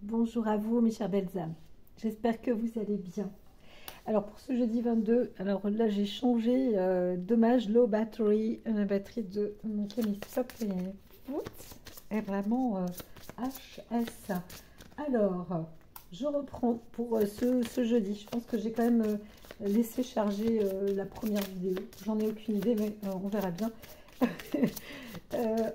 Bonjour à vous mes chères belles âmes, j'espère que vous allez bien. Alors pour ce jeudi 22, alors là j'ai changé, dommage, low battery, la batterie de mon caméscope est vraiment HS. Alors je reprends pour ce jeudi, je pense que j'ai quand même laissé charger la première vidéo, j'en ai aucune idée mais on verra bien.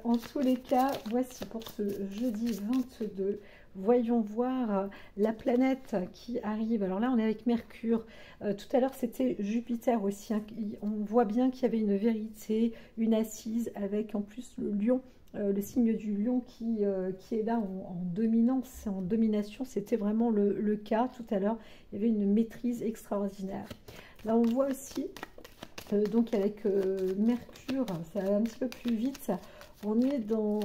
En tous les cas, voici pour ce jeudi 22. Voyons voir la planète qui arrive. Alors là, on est avec Mercure. Tout à l'heure, c'était Jupiter aussi. Hein. On voit bien qu'il y avait une vérité, une assise, avec en plus le lion, le signe du lion qui est là en dominance, en domination. C'était vraiment le cas tout à l'heure. Il y avait une maîtrise extraordinaire. Là, on voit aussi, donc avec Mercure, ça va un petit peu plus vite. On est dans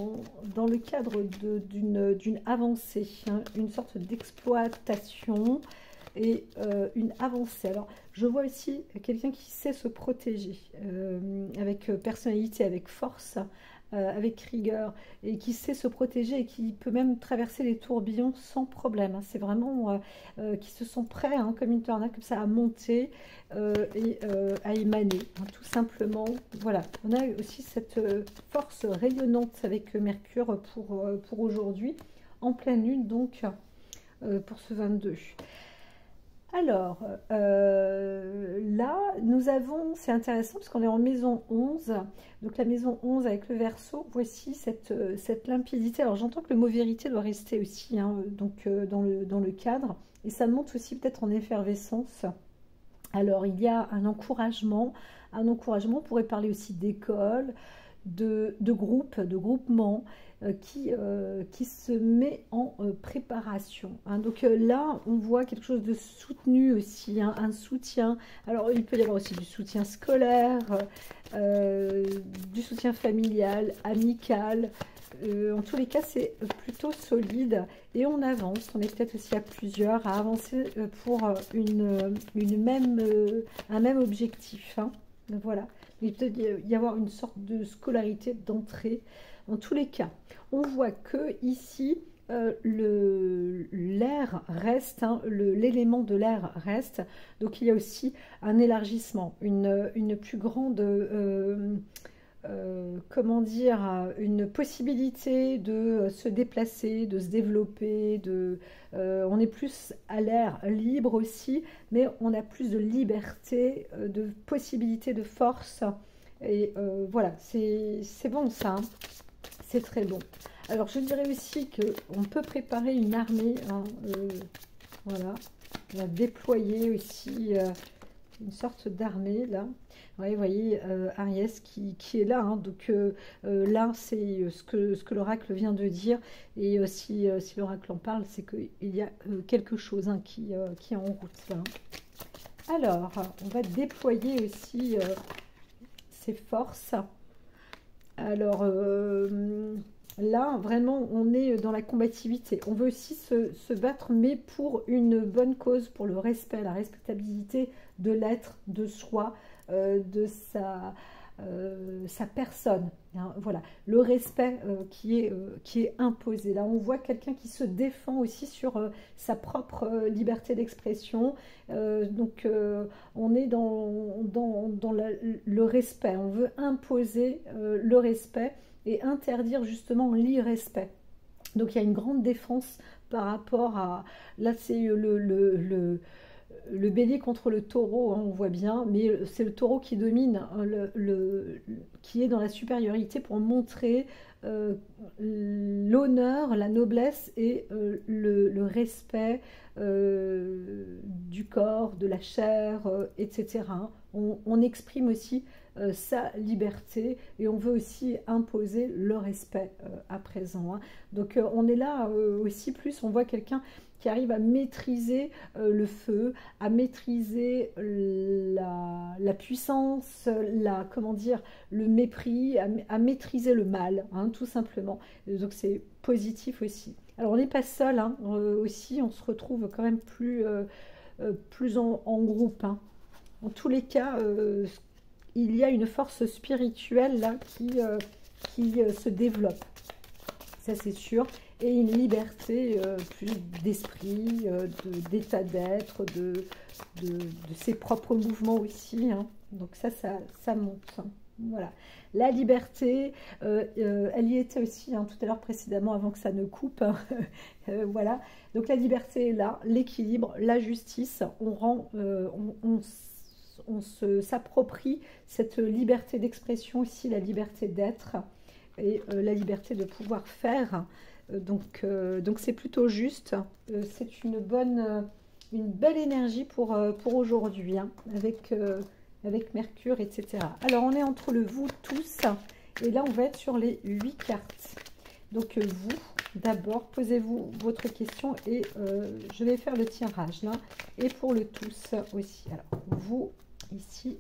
le cadre d'une avancée, hein, une sorte d'exploitation et une avancée. Alors, je vois aussi quelqu'un qui sait se protéger, avec personnalité, avec force, avec rigueur, et qui sait se protéger et qui peut même traverser les tourbillons sans problème. Hein. C'est vraiment qui se sont prêts, hein, comme une tornade, comme ça, à monter et à émaner, hein, tout simplement. Voilà, on a aussi cette force rayonnante avec Mercure pour aujourd'hui, en pleine lune, donc pour ce 22. Alors, là, nous avons, c'est intéressant parce qu'on est en maison 11, donc la maison 11 avec le Verseau, voici cette limpidité. Alors j'entends que le mot vérité doit rester aussi, hein, donc dans le cadre, et ça monte aussi peut-être en effervescence. Alors il y a un encouragement, on pourrait parler aussi d'école, de groupe, de groupement, qui se met en préparation. Hein. Donc là, on voit quelque chose de soutenu aussi, hein, un soutien. Alors, il peut y avoir aussi du soutien scolaire, du soutien familial, amical. En tous les cas, c'est plutôt solide et on avance. On est peut-être aussi à plusieurs à avancer pour un même objectif. Hein. Voilà. Il peut y avoir une sorte de scolarité d'entrée. En tous les cas, on voit que ici, l'air reste, hein, l'élément de l'air reste. Donc il y a aussi un élargissement, une plus grande, comment dire, une possibilité de se déplacer, de se développer, on est plus à l'air libre aussi, mais on a plus de liberté, de possibilité, de force. Et voilà, c'est bon ça, hein. C'est très bon. Alors, je dirais aussi qu'on peut préparer une armée. Hein, voilà. On va déployer aussi une sorte d'armée, là. Ouais, vous voyez, Ariès qui est là. Hein, donc, là, c'est ce que l'oracle vient de dire. Et si l'oracle en parle, c'est qu'il y a quelque chose, hein, qui est en route, là. Alors, on va déployer aussi ses forces. Alors là, vraiment, on est dans la combativité. On veut aussi se battre, mais pour une bonne cause, pour le respect, la respectabilité de l'être, de soi, de sa personne. Hein, voilà, le respect qui est imposé. Là, on voit quelqu'un qui se défend aussi sur sa propre liberté d'expression. Donc, on est dans le respect. On veut imposer le respect et interdire justement l'irrespect. Donc, il y a une grande défense par rapport à... Là, c'est le bélier contre le taureau, hein, on voit bien, mais c'est le taureau qui domine, hein, qui est dans la supériorité pour montrer l'honneur, la noblesse et le respect du corps, de la chair, etc. Hein. On exprime aussi sa liberté et on veut aussi imposer le respect à présent. Hein. Donc on est là aussi plus, on voit quelqu'un qui arrive à maîtriser le feu, à maîtriser la puissance, comment dire, le mépris, à maîtriser le mal, hein, tout simplement. Et donc c'est positif aussi. Alors on n'est pas seul, hein, aussi, on se retrouve quand même plus en groupe. Hein. En tous les cas, il y a une force spirituelle là qui se développe. Ça c'est sûr. et une liberté plus d'esprit, d'état d'être, de ses propres mouvements aussi, hein. Donc ça monte, hein. Voilà. La liberté, elle y était aussi, hein, tout à l'heure précédemment, avant que ça ne coupe, hein. Voilà. Donc la liberté est là, l'équilibre, la justice, on s'approprie cette liberté d'expression aussi, la liberté d'être et la liberté de pouvoir faire. Donc c'est plutôt juste. C'est une belle énergie pour aujourd'hui, hein, avec Mercure, etc. Alors on est entre le vous tous et là on va être sur les 8 cartes. Donc vous, d'abord, posez-vous votre question et je vais faire le tirage là. Et pour le tous aussi. Alors vous, ici,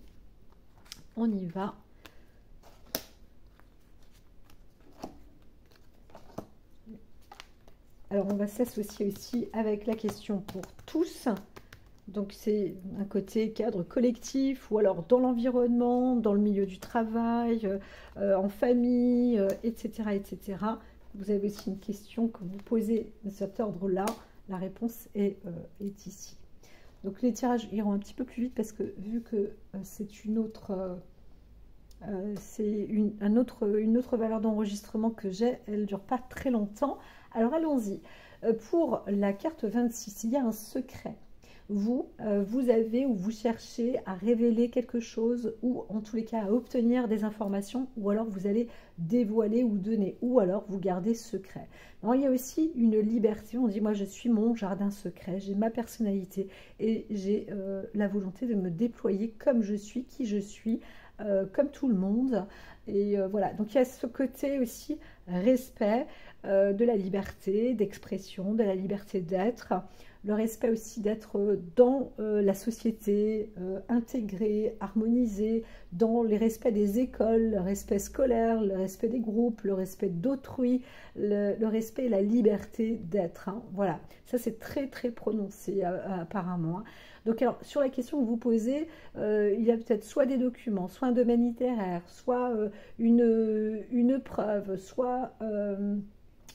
on y va. Alors, on va s'associer aussi avec la question pour tous. Donc, c'est un côté cadre collectif ou alors dans l'environnement, dans le milieu du travail, en famille, etc., etc. Vous avez aussi une question que vous posez de cet ordre-là. La réponse est ici. Donc, les tirages iront un petit peu plus vite parce que vu que c'est une autre une autre valeur d'enregistrement que j'ai, elle ne dure pas très longtemps. Alors allons-y. Pour la carte 26, il y a un secret. Vous avez ou vous cherchez à révéler quelque chose ou en tous les cas à obtenir des informations ou alors vous allez dévoiler ou donner ou alors vous gardez secret. Alors, il y a aussi une liberté, on dit moi je suis mon jardin secret, j'ai ma personnalité et j'ai la volonté de me déployer comme je suis, qui je suis, comme tout le monde. Et voilà, donc il y a ce côté aussi respect de la liberté d'expression, de la liberté d'être, le respect aussi d'être dans la société, intégré, harmonisé, dans les respects des écoles, le respect scolaire, le respect des groupes, le respect d'autrui, le respect et la liberté d'être, hein. Voilà, ça c'est très très prononcé apparemment, hein. Donc alors, sur la question que vous posez, il y a peut-être soit des documents, soit un domaine littéraire, soit une preuve, soit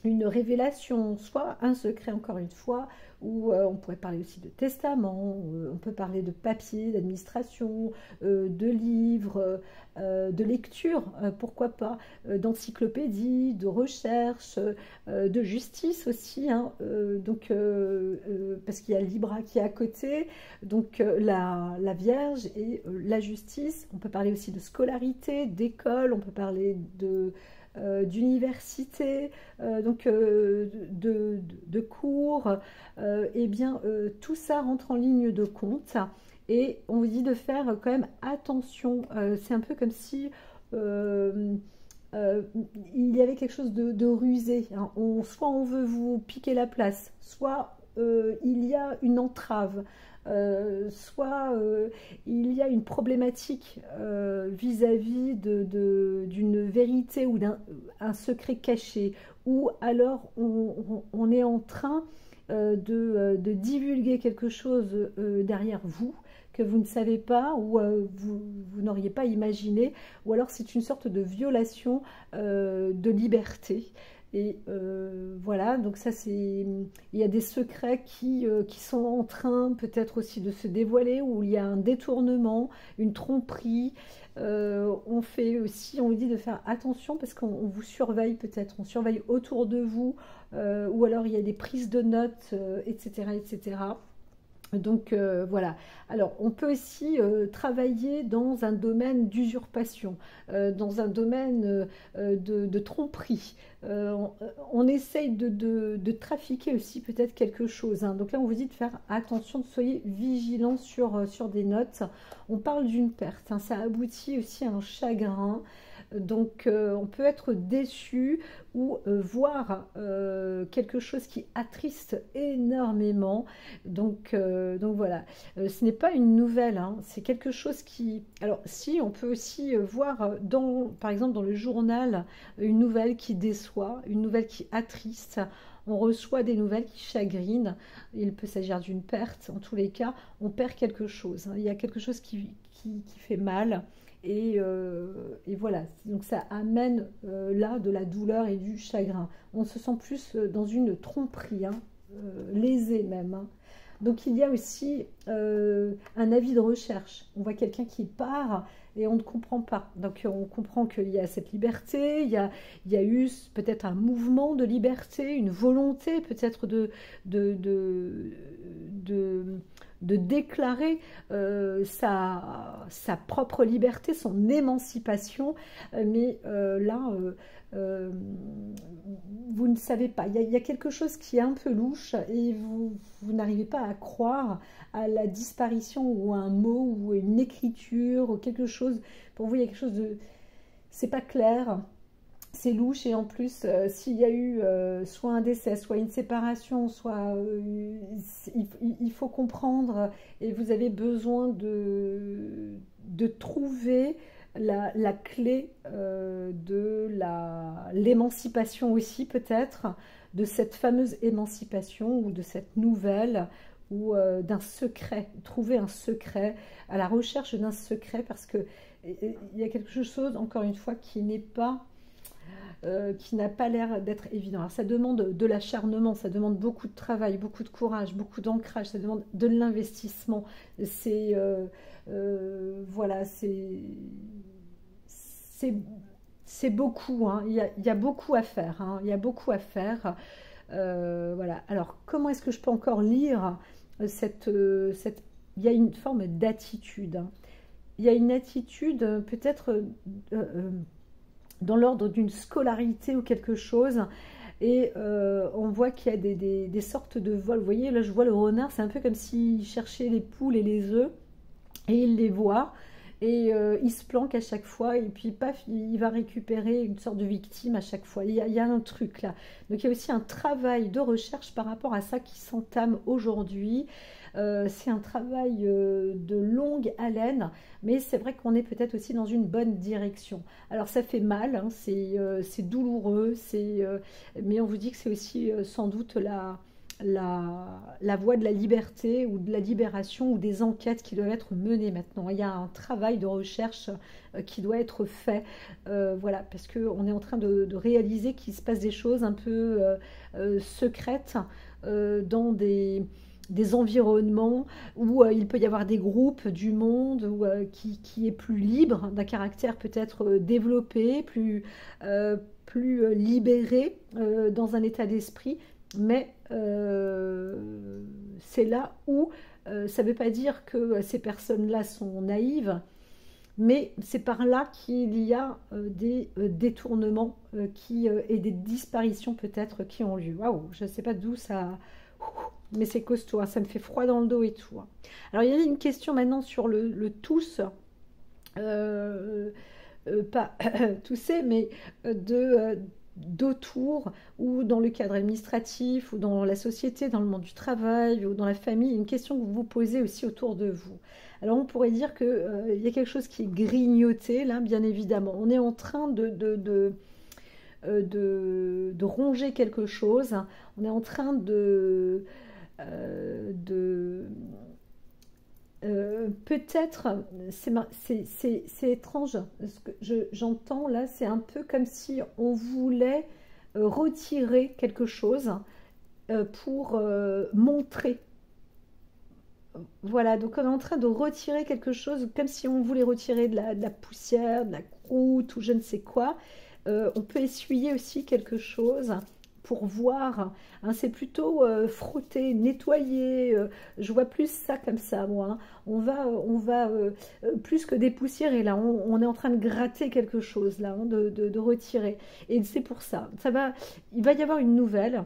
une révélation, soit un secret encore une fois, ou on pourrait parler aussi de testament, on peut parler de papier, d'administration, de livres, de lecture, pourquoi pas, d'encyclopédie, de recherche, de justice aussi, hein, parce qu'il y a Libra qui est à côté, donc la Vierge et la justice. On peut parler aussi de scolarité, d'école, on peut parler d'université, donc de cours, et bien tout ça rentre en ligne de compte et on vous dit de faire quand même attention. C'est un peu comme si il y avait quelque chose de rusé, hein. Soit on veut vous piquer la place, soit il y a une entrave, soit il y a une problématique vis-à-vis d'une vérité ou d'un secret caché, ou alors on est en train de divulguer quelque chose derrière vous que vous ne savez pas ou vous n'auriez pas imaginé, ou alors c'est une sorte de violation de liberté. Et voilà, donc ça c'est, il y a des secrets qui sont en train peut-être aussi de se dévoiler, où il y a un détournement, une tromperie. On fait aussi, on vous dit de faire attention parce qu'on vous surveille peut-être, on surveille autour de vous, ou alors il y a des prises de notes, etc., etc. Donc voilà. Alors on peut aussi travailler dans un domaine d'usurpation, dans un domaine de tromperie. On essaye de trafiquer aussi peut-être quelque chose, hein. Donc là on vous dit de faire attention, soyez vigilants sur des notes. On parle d'une perte, hein. Ça aboutit aussi à un chagrin. Donc on peut être déçu ou voir quelque chose qui attriste énormément. Donc voilà, ce n'est pas une nouvelle, hein, c'est quelque chose qui... Alors si, on peut aussi voir par exemple dans le journal une nouvelle qui déçoit, une nouvelle qui attriste. On reçoit des nouvelles qui chagrinent. Il peut s'agir d'une perte. En tous les cas, on perd quelque chose, hein. Il y a quelque chose qui fait mal. Et voilà, donc ça amène là de la douleur et du chagrin. On se sent plus dans une tromperie, hein, lésé même, hein. Donc il y a aussi un avis de recherche. On voit quelqu'un qui part et on ne comprend pas. Donc on comprend qu'il y a cette liberté, il y a eu peut-être un mouvement de liberté, une volonté peut-être de, de, de, de déclarer sa propre liberté, son émancipation. Mais là, vous ne savez pas. Il y a quelque chose qui est un peu louche et vous n'arrivez pas à croire à la disparition ou à un mot ou une écriture ou quelque chose. Pour vous, il y a quelque chose de... C'est pas clair, c'est louche et en plus, s'il y a eu soit un décès, soit une séparation, soit... il faut comprendre et vous avez besoin de trouver la clé de l'émancipation aussi peut-être, de cette fameuse émancipation ou de cette nouvelle ou d'un secret, trouver un secret, à la recherche d'un secret parce que il y a quelque chose encore une fois qui n'est pas qui n'a pas l'air d'être évident. Alors ça demande de l'acharnement, ça demande beaucoup de travail, beaucoup de courage, beaucoup d'ancrage, ça demande de l'investissement. C'est voilà, c'est beaucoup, hein. Il y a beaucoup à faire, hein. Il y a beaucoup à faire. Voilà. Alors comment est-ce que je peux encore lire il y a une forme d'attitude, hein. Il y a une attitude peut-être dans l'ordre d'une scolarité ou quelque chose. Et on voit qu'il y a des sortes de vols. Vous voyez, là je vois le renard, c'est un peu comme s'il cherchait les poules et les œufs. Et il les voit. Et il se planque à chaque fois. Et puis paf, il va récupérer une sorte de victime à chaque fois. Il y a un truc là. Donc il y a aussi un travail de recherche par rapport à ça qui s'entame aujourd'hui. C'est un travail de longue haleine, mais c'est vrai qu'on est peut-être aussi dans une bonne direction. Alors ça fait mal, hein, c'est douloureux, mais on vous dit que c'est aussi sans doute la voie de la liberté ou de la libération ou des enquêtes qui doivent être menées maintenant. Il y a un travail de recherche qui doit être fait, voilà, parce qu'on est en train de réaliser qu'il se passe des choses un peu secrètes dans des environnements où il peut y avoir des groupes du monde qui est plus libre, d'un caractère peut-être développé, plus libéré dans un état d'esprit, mais c'est là où ça ne veut pas dire que ces personnes-là sont naïves, mais c'est par là qu'il y a des détournements et des disparitions peut-être qui ont lieu. Waouh, je ne sais pas d'où ça... Mais c'est costaud, hein, ça me fait froid dans le dos et tout, hein. Alors, il y a une question maintenant sur le tous, pas tousser, mais d'autour, ou dans le cadre administratif, ou dans la société, dans le monde du travail, ou dans la famille, une question que vous vous posez aussi autour de vous. Alors, on pourrait dire qu'il y a quelque chose qui est grignoté, là, bien évidemment. On est en train de ronger quelque chose. On est en train peut-être, c'est étrange, ce que j'entends là, c'est un peu comme si on voulait retirer quelque chose pour montrer. Voilà, donc on est en train de retirer quelque chose, comme si on voulait retirer de la poussière, de la croûte ou je ne sais quoi. On peut essuyer aussi quelque chose pour voir, hein, c'est plutôt frotter, nettoyer, je vois plus ça comme ça moi, hein. On va plus que dépoussiérer là, on est en train de gratter quelque chose là, hein, de retirer, et c'est pour ça, il va y avoir une nouvelle.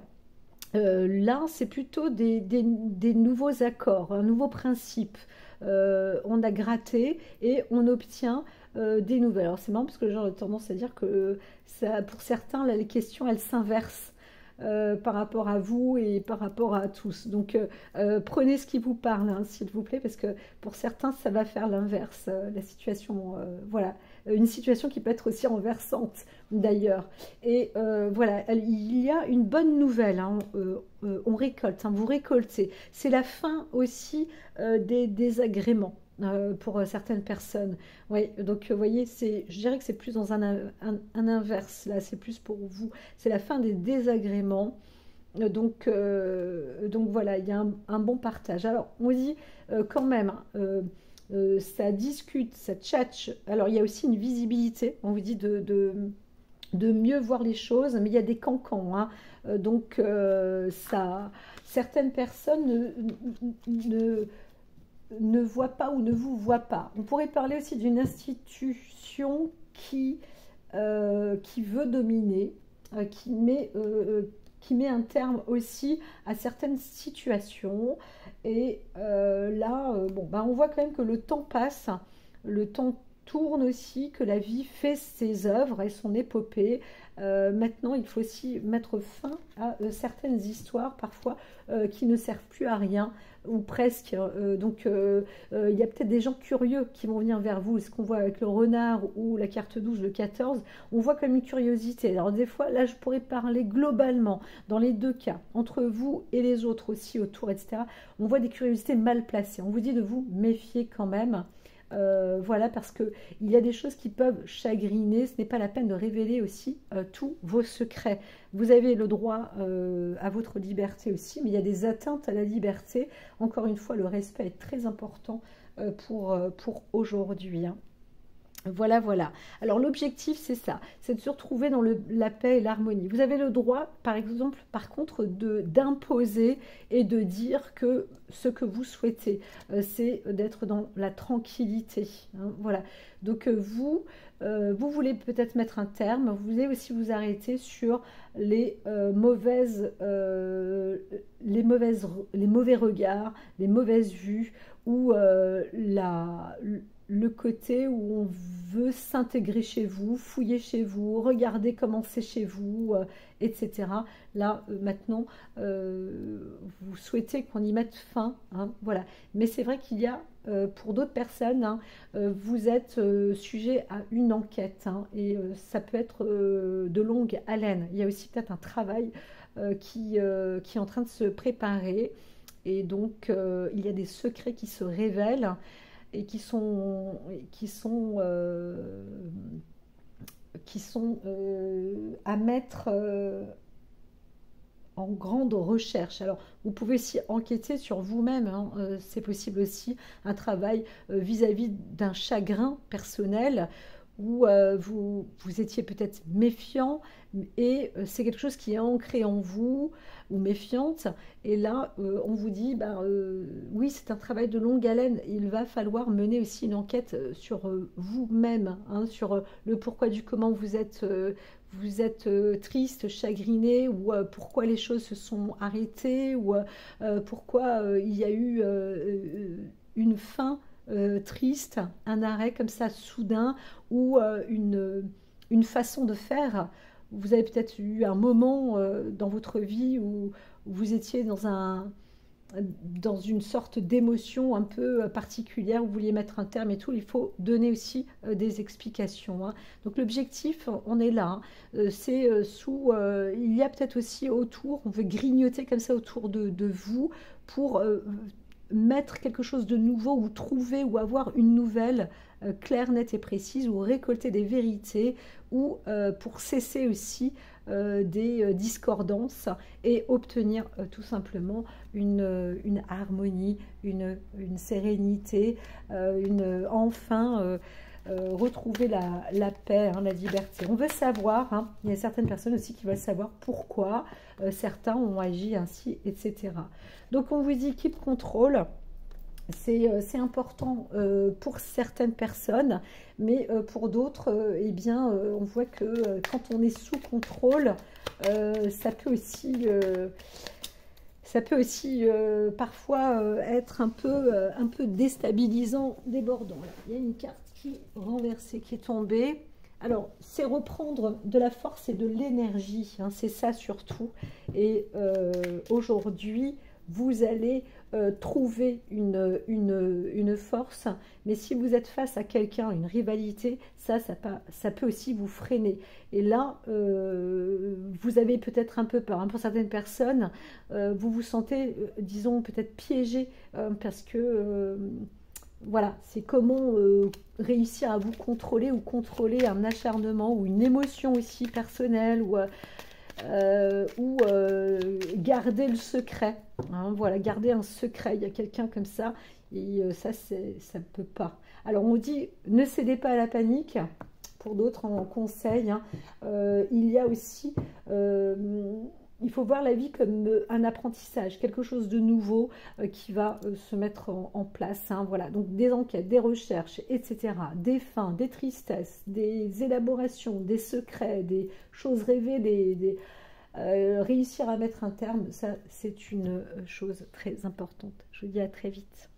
Là c'est plutôt des nouveaux accords, un nouveau principe. On a gratté et on obtient des nouvelles. Alors c'est marrant parce que j'ai tendance à dire que ça, pour certains là, les questions elles s'inversent par rapport à vous et par rapport à tous. Donc prenez ce qui vous parle, hein, s'il vous plaît, parce que pour certains ça va faire l'inverse, la situation, voilà, une situation qui peut être aussi renversante d'ailleurs. Et voilà, il y a une bonne nouvelle, hein, on récolte, hein, vous récoltez. C'est la fin aussi des désagréments. pour certaines personnes. Oui, donc vous voyez, je dirais que c'est plus dans un inverse, là, c'est plus pour vous. C'est la fin des désagréments. Donc voilà, il y a un bon partage. Alors, on dit quand même, ça discute, ça tchatche. Alors, il y a aussi une visibilité. On vous dit de mieux voir les choses, mais il y a des cancans, hein. Ça, certaines personnes ne voient pas ou ne vous voient pas. On pourrait parler aussi d'une institution qui veut dominer, qui met un terme aussi à certaines situations. Et bon, bah, on voit quand même que le temps passe, le temps tourne aussi, que la vie fait ses œuvres et son épopée. Maintenant, il faut aussi mettre fin à certaines histoires, parfois, qui ne servent plus à rien, ou presque. Il y a peut-être des gens curieux qui vont venir vers vous. Ce qu'on voit avec le renard ou la carte 12, le 14, on voit comme une curiosité. Alors des fois, là, je pourrais parler globalement, dans les deux cas, entre vous et les autres aussi autour, etc. On voit des curiosités mal placées. On vous dit de vous méfier quand même. Voilà, parce qu'il y a des choses qui peuvent chagriner. Ce n'est pas la peine de révéler aussi tous vos secrets. Vous avez le droit à votre liberté aussi, mais il y a des atteintes à la liberté. Encore une fois, le respect est très important pour aujourd'hui, hein. Voilà, voilà. Alors l'objectif, c'est ça, c'est de se retrouver dans la paix et l'harmonie. Vous avez le droit, par exemple, par contre, d'imposer et de dire que ce que vous souhaitez, c'est d'être dans la tranquillité, hein, voilà. Donc vous voulez peut-être mettre un terme, vous voulez aussi vous arrêter sur les mauvais regards, les mauvaises vues, ou le côté où on veut s'intégrer chez vous, fouiller chez vous, regarder comment c'est chez vous, etc. Là, maintenant, vous souhaitez qu'on y mette fin, hein, voilà. Mais c'est vrai qu'il y a, pour d'autres personnes, hein, vous êtes sujet à une enquête, hein, et ça peut être de longue haleine. Il y a aussi peut-être un travail qui est en train de se préparer, et donc il y a des secrets qui se révèlent et qui sont à mettre en grande recherche. Alors, vous pouvez aussi enquêter sur vous-même, hein, c'est possible aussi un travail vis-à-vis d'un chagrin personnel où vous étiez peut-être méfiant et c'est quelque chose qui est ancré en vous ou méfiante, et là on vous dit oui, c'est un travail de longue haleine, il va falloir mener aussi une enquête sur vous-même, hein, sur le pourquoi du comment vous êtes triste, chagriné, ou pourquoi les choses se sont arrêtées, ou pourquoi il y a eu une fin triste, un arrêt comme ça soudain, ou une façon de faire. Vous avez peut-être eu un moment dans votre vie où vous étiez dans une sorte d'émotion un peu particulière, où vous vouliez mettre un terme et tout. Il faut donner aussi des explications, hein. Donc l'objectif, on est là, hein. C'est il y a peut-être aussi autour, on veut grignoter comme ça autour de vous pour mettre quelque chose de nouveau, ou trouver ou avoir une nouvelle claire, nette et précise, ou récolter des vérités, ou pour cesser aussi des discordances et obtenir tout simplement une harmonie, une sérénité, enfin retrouver la paix, hein, la liberté. On veut savoir, hein, il y a certaines personnes aussi qui veulent savoir pourquoi certains ont agi ainsi, etc. Donc on vous dit keep control. C'est important pour certaines personnes, mais pour d'autres, eh bien, on voit que quand on est sous contrôle, ça peut aussi parfois être un peu déstabilisant, débordant. Là, il y a une carte qui est renversée, qui est tombée. Alors, c'est reprendre de la force et de l'énergie, hein, c'est ça surtout. Et aujourd'hui, vous allez trouver une force, mais si vous êtes face à quelqu'un, une rivalité, ça peut aussi vous freiner. Et là, vous avez peut-être un peu peur, hein. Pour certaines personnes, vous vous sentez, disons, peut-être piégé, parce que voilà, c'est comment réussir à vous contrôler ou contrôler un acharnement ou une émotion aussi personnelle ou garder le secret. Hein, voilà, garder un secret. Il y a quelqu'un comme ça et ça ne peut pas. Alors on dit ne cédez pas à la panique. Pour d'autres en conseil, hein. Il y a aussi il faut voir la vie comme un apprentissage, quelque chose de nouveau qui va se mettre en place. Hein, voilà. Donc des enquêtes, des recherches, etc. Des fins, des tristesses, des élaborations, des secrets, des choses rêvées, réussir à mettre un terme, ça c'est une chose très importante. Je vous dis à très vite.